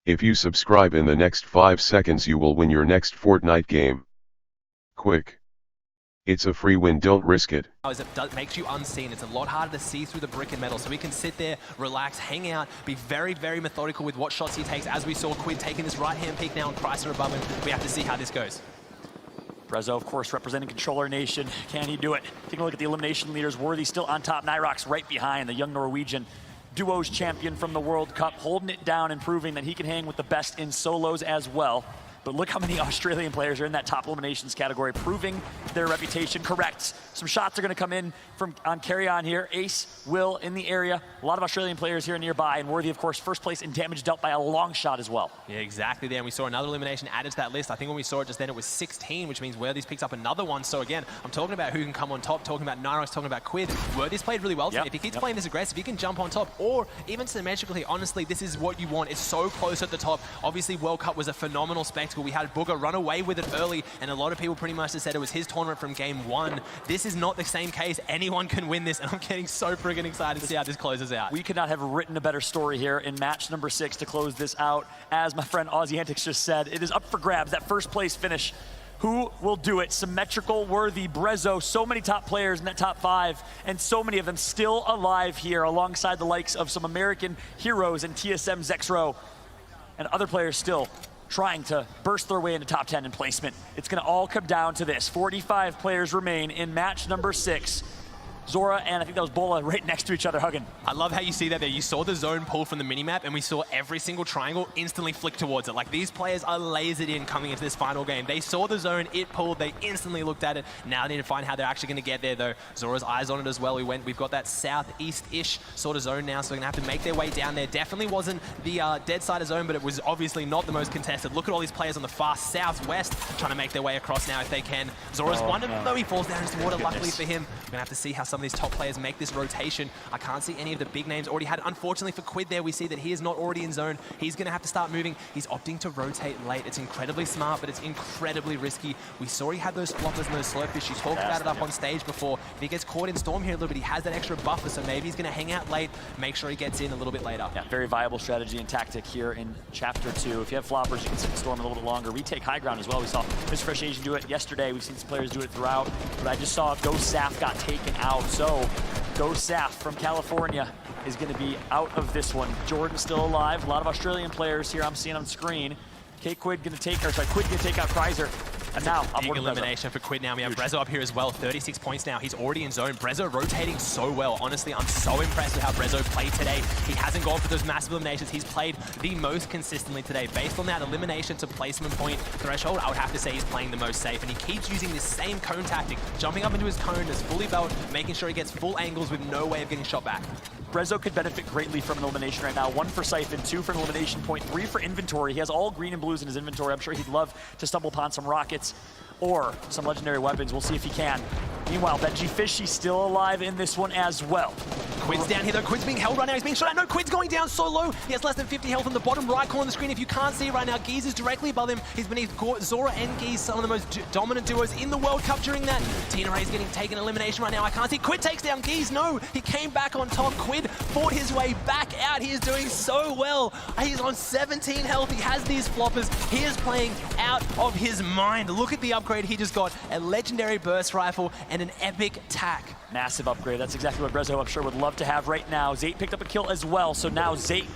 If you subscribe in the next 5 seconds you will win your next Fortnite game. Quick. It's a free win, don't risk it. It makes you unseen. It's a lot harder to see through the brick and metal, so we can sit there, relax, hang out, be very, very methodical with what shots he takes, as we saw Quid taking this right-hand peek now and Chrysler above him. We have to see how this goes. Breso, of course, representing Controller Nation. Can he do it? Taking a look at the elimination leaders. Worthy still on top. nickmercs right behind, the young Norwegian duos champion from the World Cup, holding it down and proving that he can hang with the best in solos as well. But look how many Australian players are in that top eliminations category, proving their reputation correct. Some shots are going to come in on carry on here. Ace, Will in the area. A lot of Australian players here nearby, and Worthy, of course, first place in damage dealt by a long shot as well. Yeah, exactly there. And we saw another elimination added to that list. I think when we saw it just then, it was 16, which means Worthy's picks up another one. So again, I'm talking about who can come on top, talking about nickmercs, talking about Quid. Worthy's played really well today. If he keeps playing this aggressive, he can jump on top, or even symmetrically, honestly, this is what you want. It's so close at the top. Obviously, World Cup was a phenomenal spectacle. We had Booger run away with it early, and a lot of people pretty much just said it was his tournament from game 1. This is not the same case. Anyone can win this, and I'm getting so friggin' excited to see how this closes out. We could not have written a better story here in match number 6 to close this out. As my friend Aussie Antics just said, it is up for grabs, that first place finish. Who will do it? Symmetrical, Worthy, Breso, so many top players in that top 5, and so many of them still alive here alongside the likes of some American heroes and TSM Zexro and other players still trying to burst their way into top 10 in placement. It's gonna all come down to this. 45 players remain in match number 6. Zora and I think that was Bola right next to each other hugging. I love how you see that there. You saw the zone pull from the minimap, and we saw every single triangle instantly flick towards it. Like, these players are lasered in coming into this final game. They saw the zone, it pulled, they instantly looked at it. Now they need to find how they're actually going to get there, though. Zora's eyes on it as well. We've got that southeast-ish sort of zone now, so they're going to have to make their way down there. Definitely wasn't the dead side of zone, but it was obviously not the most contested. Look at all these players on the far southwest trying to make their way across now if they can. Zora's one of them, though. He falls down into the water, luckily for him. We're going to have to see how some of these top players make this rotation. I can't see any of the big names already had. Unfortunately for Quid there, we see that he is not already in zone. He's going to have to start moving. He's opting to rotate late. It's incredibly smart, but it's incredibly risky. We saw he had those floppers and those slowfish. He talked about it up on stage before. If he gets caught in Storm here a little bit, he has that extra buffer, so maybe he's going to hang out late, make sure he gets in a little bit later. Yeah, very viable strategy and tactic here in Chapter 2. If you have floppers, you can sit in Storm a little bit longer. We take high ground as well. We saw Mr. Fresh Asian do it yesterday. We've seen some players do it throughout, but I just saw Ghost Saf got taken out. So Ghost Saf from California is going to be out of this one. Jordan's still alive. A lot of Australian players here I'm seeing on screen. Quid going to take, or sorry, Quid going to take out Chrysler. And now, big elimination for Quid now. We have Breso up here as well, 36 points now. He's already in zone. Breso rotating so well. Honestly, I'm so impressed with how Breso played today. He hasn't gone for those massive eliminations. He's played the most consistently today. Based on that elimination to placement point threshold, I would have to say he's playing the most safe. And he keeps using this same cone tactic, jumping up into his cone, is fully belt, making sure he gets full angles with no way of getting shot back. Breso could benefit greatly from an elimination right now. 1 for Siphon, 2 for an elimination point, 3 for inventory. He has all green and blues in his inventory. I'm sure he'd love to stumble upon some rockets or some legendary weapons. We'll see if he can. Meanwhile, Benji Fishy's still alive in this one as well. Quid's down here though. Quid's being held right now. He's being shot at. No, Quid's going down so low. He has less than 50 health on the bottom right corner of the screen. If you can't see right now, Geese is directly above him. He's beneath Zora and Geese, some of the most dominant duos in the World Cup during that. Tina Ray's getting taken elimination right now. I can't see. Quid takes down Geese. No, he came back on top. Quid fought his way back out. He is doing so well. He's on 17 health. He has these floppers. He is playing out of his mind. Look at the upgrade he just got. A legendary burst rifle and an epic tack. Massive upgrade. That's exactly what Breso, I'm sure, would love to have right now. Zate picked up a kill as well, so now Zate,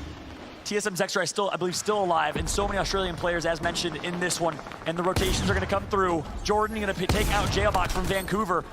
TSM Zexra, I believe, still alive, and so many Australian players, as mentioned, in this one. And the rotations are going to come through. Jordan going to take out Jailbot from Vancouver.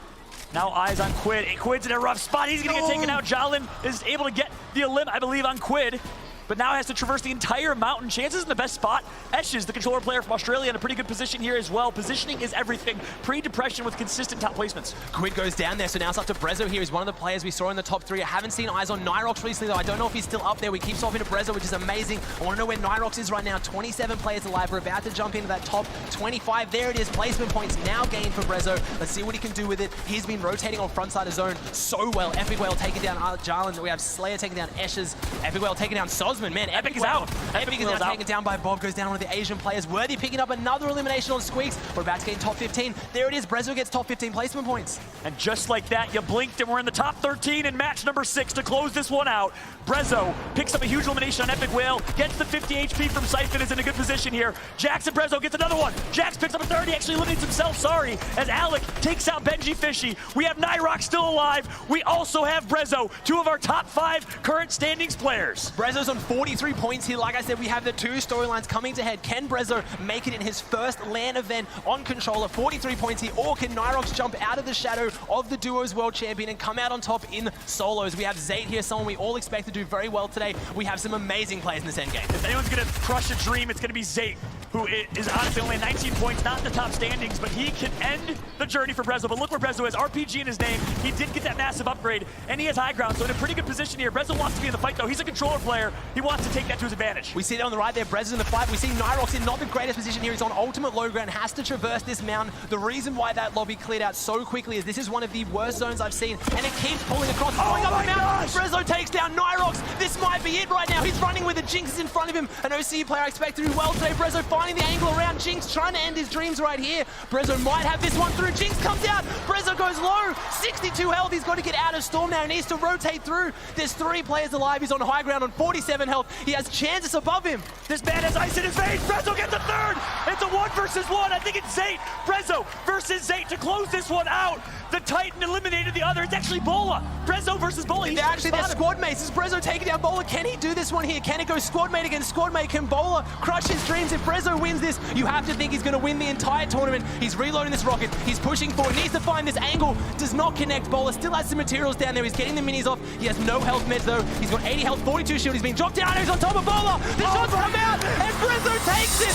Now eyes on Quid. Quid's in a rough spot. He's going to get taken out. Jalen is able to get the elim, I believe, on Quid, but now has to traverse the entire mountain. Chances in the best spot. Eshes, the controller player from Australia, in a pretty good position here as well. Positioning is everything. Pre-depression with consistent top placements. Quid goes down there, so now it's up to Breso here. He's one of the players we saw in the top 3. I haven't seen eyes on nickmercs recently, though. I don't know if he's still up there. We keep swapping to Breso, which is amazing. I want to know where nickmercs is right now. 27 players alive. We're about to jump into that top 25. There it is. Placement points now gained for Breso. Let's see what he can do with it. He's been rotating on front side of zone so well. Epic Whale taking down Jalen. We have Slayer taking down Eshes. Epic Whale taking down Soz Swordsman, man, Epic is out. Epic is now taken down by Bob, goes down one of the Asian players. Worthy picking up another elimination on Squeaks. We're about to get in top 15. There it is, Breso gets top 15 placement points. And just like that, you blinked and we're in the top 13 in match number 6 to close this one out. Breso picks up a huge elimination on Epic Whale, gets the 50 HP from Syphon, is in a good position here. Jax and Breso gets another one. Jax picks up a 30, actually eliminates himself, sorry, as Alec takes out Benji Fishy. We have nickmercs still alive. We also have Breso, 2 of our top 5 current standings players. Breso's on 43 points here. Like I said, we have the 2 storylines coming to head. Can Breso make it in his first LAN event on controller? 43 points here, or can nickmercs jump out of the shadow of the duos world champion and come out on top in solos? We have Zayt here, someone we all expect to do very well today. We have some amazing plays in this endgame. If anyone's gonna crush a dream, it's gonna be Zayt, who is honestly only 19 points, not in the top standings, but he can end the journey for Breso. But look where Breso is, RPG in his name. He did get that massive upgrade, and he has high ground, so in a pretty good position here. Breso wants to be in the fight, though. He's a controller player. He wants to take that to his advantage. We see that on the right there, Breso's in the fight. We see nickmercs in not the greatest position here. He's on ultimate low ground, has to traverse this mountain. The reason why that lobby cleared out so quickly is this is one of the worst zones I've seen, and it keeps pulling across, going up the mountain. Breso takes down nickmercs. This might be it right now. He's running with the Jinx in front of him. An OCE player I expect to do well today. Breso finding the angle around Jinx, trying to end his dreams right here. Breso might have this one through. Jinx comes out. Breso goes low. 62 health. He's got to get out of Storm now. He needs to rotate through. There's 3 players alive. He's on high ground on 47 health. He has chances above him. This man has ice in his veins. Breso gets a third. It's a 1 versus 1. I think it's Zayt. Breso versus Zayt to close this one out. The Titan eliminated the other. It's actually Bola. Breso versus Bola. They're actually their squad mates. Is Breso taking down Bola? Can he do this one here? Can it go squad mate against squad mate? Can Bola crush his dreams? If Breso wins this, you have to think he's going to win the entire tournament. He's reloading this rocket. He's pushing forward. Needs to find this angle. Does not connect. Bola still has some materials down there. He's getting the minis off. He has no health meds though. He's got 80 health, 42 shield. He's been dropped down. He's on top of Bola. The shots come out and Breso takes it.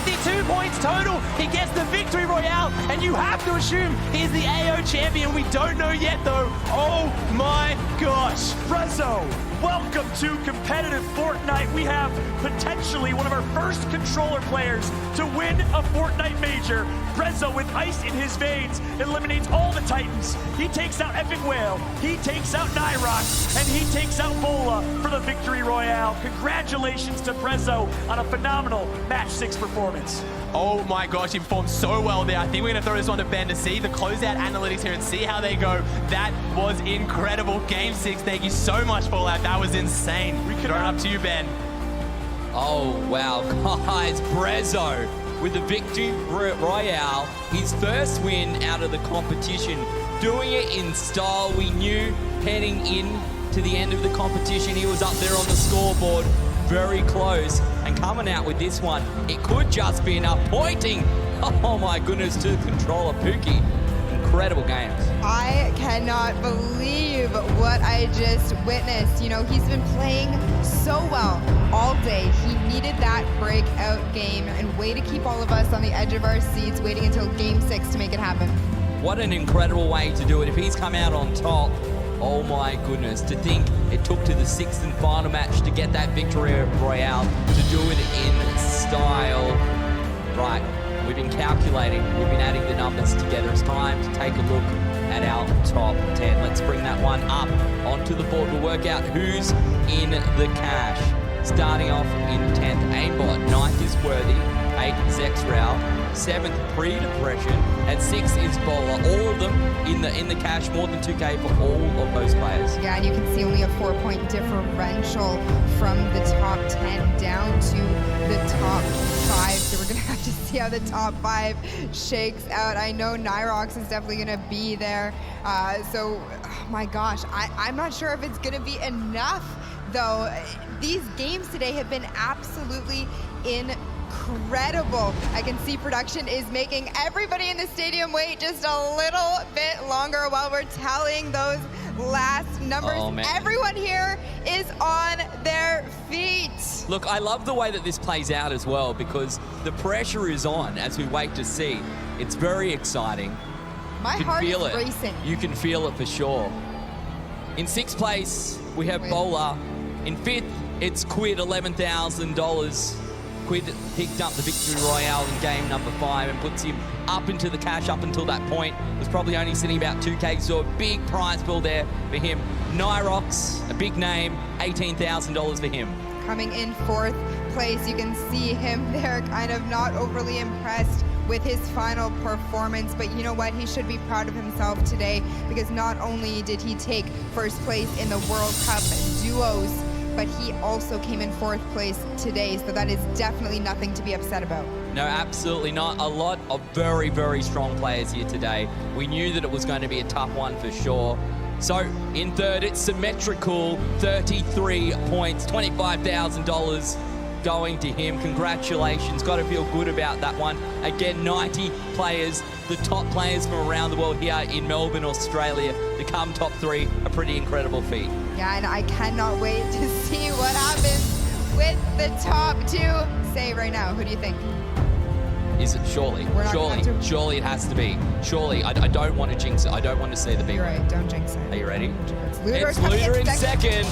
52 points total. He gets the victory royale, and you have to assume he's the AO champion. We don't know yet though. Oh my gosh. Breso, welcome to competitive Fortnite. We have potentially one of our first controller players to win a Fortnite major. Breso, with ice in his veins, eliminates all the Titans. He takes out Epic Whale, he takes out nickmercs, and he takes out Bola for the victory royale. Congratulations to Breso on a phenomenal match 6 performance. Oh my gosh, he performed so well there. I think we're going to throw this one to Ben to see the closeout analytics here and see how they go. That was incredible. Game 6, thank you so much for that. That was insane. We could run up to you, Ben. Oh, wow. Guys, Breso with the victory royale. His first win out of the competition. Doing it in style. We knew heading in to the end of the competition, he was up there on the scoreboard. Very close, and coming out with this one, it could just be enough. Pointing, oh my goodness, to the controller, Pookie. Incredible games. I cannot believe what I just witnessed. You know, he's been playing so well all day. He needed that breakout game, and way to keep all of us on the edge of our seats, waiting until game 6 to make it happen. What an incredible way to do it. If he's come out on top, oh my goodness, to think it took to the 6th and final match to get that victory royale, to do it in style. Right, we've been calculating, we've been adding the numbers together. It's time to take a look at our top 10. Let's bring that one up onto the board. We'll work out who's in the cash. Starting off in 10th, Aimbot, 9th is Worthy, 8th is Xral, 7th Pre-Depression, and 6th is Bola. All of them in the cash, more than 2K for all of those players. Yeah, and you can see only a 4-point differential from the top 10 down to the top 5. So we're gonna have to see how the top 5 shakes out. I know nickmercs is definitely gonna be there. So, oh my gosh, I'm not sure if it's gonna be enough though. These games today have been absolutely incredible. I can see production is making everybody in the stadium wait just a little bit longer while we're tallying those last numbers. Oh, man. Everyone here is on their feet. Look, I love the way that this plays out as well, because the pressure is on as we wait to see. It's very exciting. My You can heart feel is it. racing. You can feel it for sure. In 6th place, we have Bola. In 5th, it's Quid, $11,000. Quid picked up the victory royale in game number 5 and puts him up into the cash up until that point. Was probably only sitting about 2K, so a big prize pool there for him. nickmercs, a big name, $18,000 for him. coming in 4th place. You can see him there kind of not overly impressed with his final performance, but you know what? He should be proud of himself today, because not only did he take 1st place in the World Cup duos, but he also came in 4th place today, so that is definitely nothing to be upset about. No, absolutely not. A lot of very, very strong players here today. We knew that it was going to be a tough one for sure. So in 3rd, it's symmetrical, 33 points, $25,000 going to him. Congratulations, got to feel good about that one. Again, 90 players, the top players from around the world here in Melbourne, Australia, to come top 3, a pretty incredible feat. Yeah, and I cannot wait to see what happens with the top 2. Say right now, who do you think? Is it surely? Surely it has to be. Surely, I don't want to jinx it. I don't want to see the big You're one. right, don't jinx it. Are you ready? Luder's It's Luder in 2nd.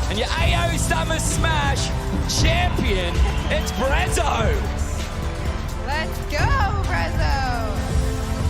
And your AO Summer Smash champion, it's Breso. Let's go, Breso.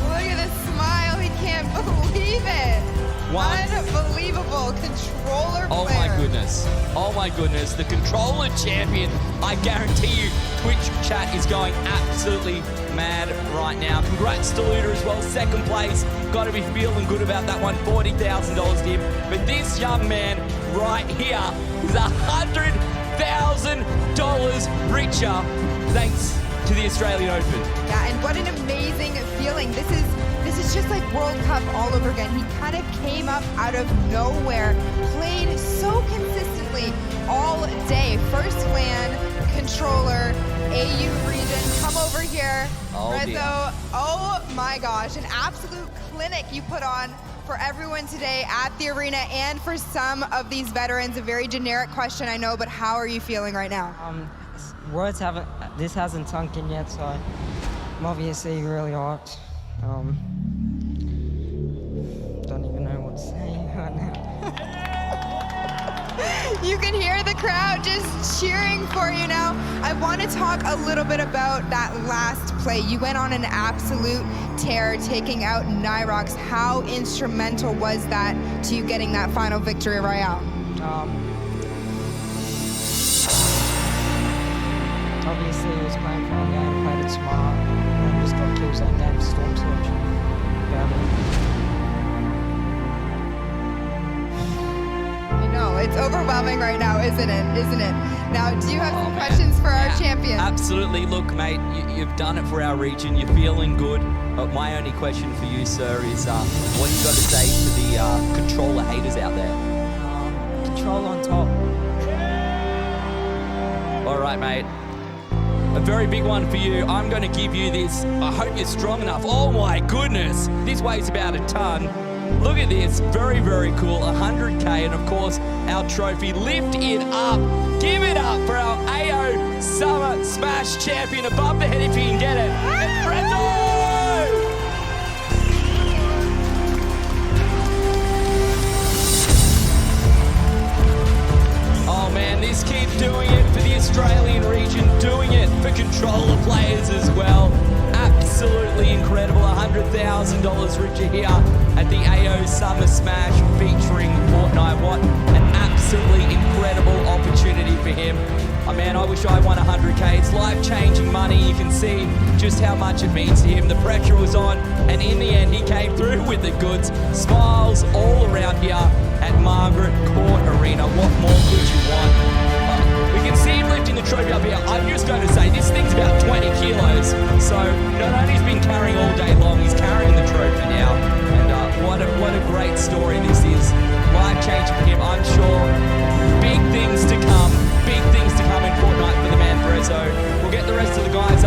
Look at the smile, he can't believe it. Unbelievable controller player. Oh my goodness. Oh my goodness. The controller champion. I guarantee you, Twitch chat is going absolutely mad right now. Congrats to Luder as well. 2nd place. Got to be feeling good about that one. $40,000 to him. But this young man right here is $100,000 richer thanks to the Australian Open. Yeah, and what an amazing feeling. This is just like World Cup all over again. He kind of came up out of nowhere, played so consistently all day. 1st LAN, controller, AU region, come over here. Oh, Breso, dear. Oh my gosh, an absolute clinic you put on for everyone today at the arena, and for some of these veterans. A very generic question, I know, but how are you feeling right now? This hasn't sunk in yet, so I'm obviously really hot. Don't even know what to say right now. You can hear the crowd just cheering for you now. I want to talk a little bit about that last play. You went on an absolute tear, taking out nickmercs. How instrumental was that to you getting that final victory royale? Obviously, it was playing for a game, played it smart, and just got kills that game, storm surge. No, it's overwhelming right now, isn't it? Now, do you have some questions for our champion? Absolutely. Look, mate, you've done it for our region. You're feeling good. But my only question for you, sir, is what you got to say to the controller haters out there? Control on top. All right, mate. A very big one for you. I'm going to give you this. I hope you're strong enough. Oh my goodness. This weighs about a ton. Look at this. Very, very cool. 100K. And of course, our trophy. Lift it up. Give it up for our AO Summer Smash champion. Above the head if you can get it. It's Breso! Oh man, this kid doing it for the Australian region, doing it for controller players as well. Absolutely incredible. $100,000 richer here at the AO Summer Smash featuring Fortnite. What an absolutely incredible opportunity for him. Oh man, I wish I won 100K. It's life-changing money. You can see just how much it means to him. The pressure was on, and in the end, he came through with the goods. Smiles all around here at Margaret Court Arena. What more could you want? We can see him lifting the trophy up here. I'm just going to say, this thing's about 20 kilos. So not only has he been carrying all day long, he's carrying the trophy now. And what a great story this is. Life-changing for him, I'm sure. Big things to come in Fortnite for the man Breso. We'll get the rest of the guys